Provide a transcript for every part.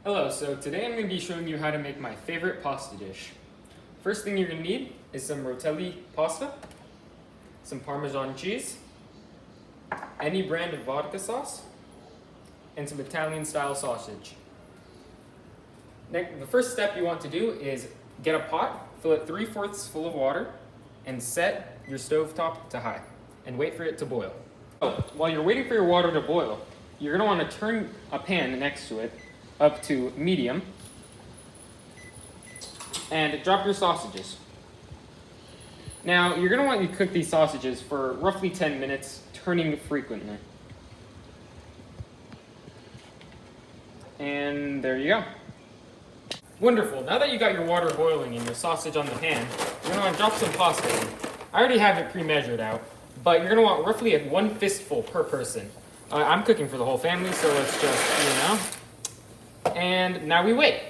Hello, so today I'm going to be showing you how to make my favorite pasta dish. First thing you're going to need is some Rotelle pasta, some Parmesan cheese, any brand of vodka sauce, and some Italian style sausage. Next, the first step you want to do is get a pot, fill it 3/4 full of water, and set your stovetop to high, and wait for it to boil. So, while you're waiting for your water to boil, you're going to want to turn a pan next to it up to medium, and drop your sausages. Now, you're going to want to cook these sausages for roughly 10 minutes, turning frequently. And there you go. Wonderful. Now that you got your water boiling and your sausage on the pan, you're going to want to drop some pasta in. I already have it pre-measured out, but you're going to want roughly one fistful per person. I'm cooking for the whole family, so let's just, And now we wait.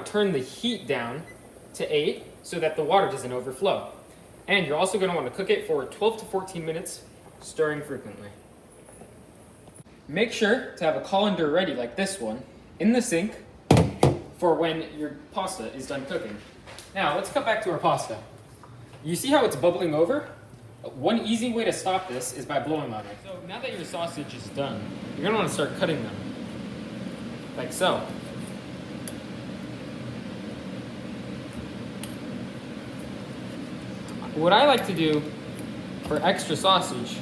Turn the heat down to 8 so that the water doesn't overflow. And you're also going to want to cook it for 12 to 14 minutes, stirring frequently. Make sure to have a colander ready like this one in the sink for when your pasta is done cooking. Now let's cut back to our pasta. You see how it's bubbling over? One easy way to stop this is by blowing on it. So now that your sausage is done, you're going to want to start cutting them. Like so. What I like to do for extra sausage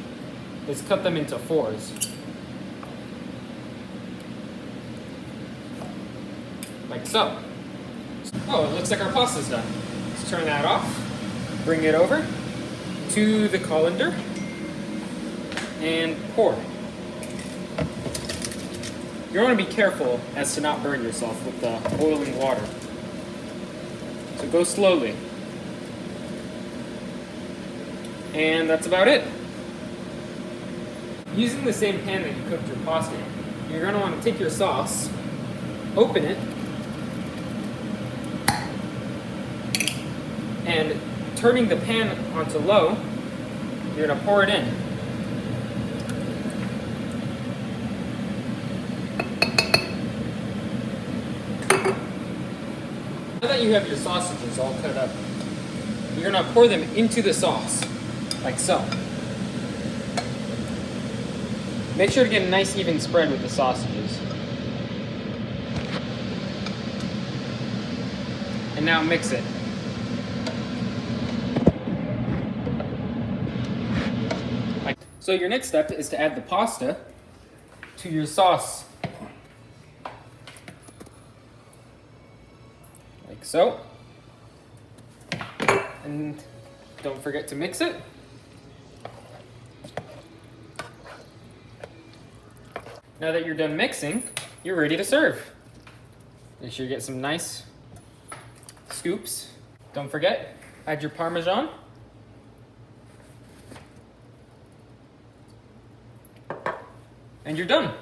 is cut them into 4s. Like so. Oh, it looks like our pasta's done. Let's turn that off, bring it over to the colander, and pour. You want to be careful as to not burn yourself with the boiling water. So go slowly. And that's about it. Using the same pan that you cooked your pasta in, you're going to want to take your sauce, open it, and turning the pan onto low, you're going to pour it in. Now that you have your sausages all cut up, you're going to pour them into the sauce, like so. Make sure to get a nice even spread with the sausages. And now mix it. So your next step is to add the pasta to your sauce. Like so. And don't forget to mix it. Now that you're done mixing, you're ready to serve. Make sure you get some nice scoops. Don't forget, add your Parmesan. And you're done.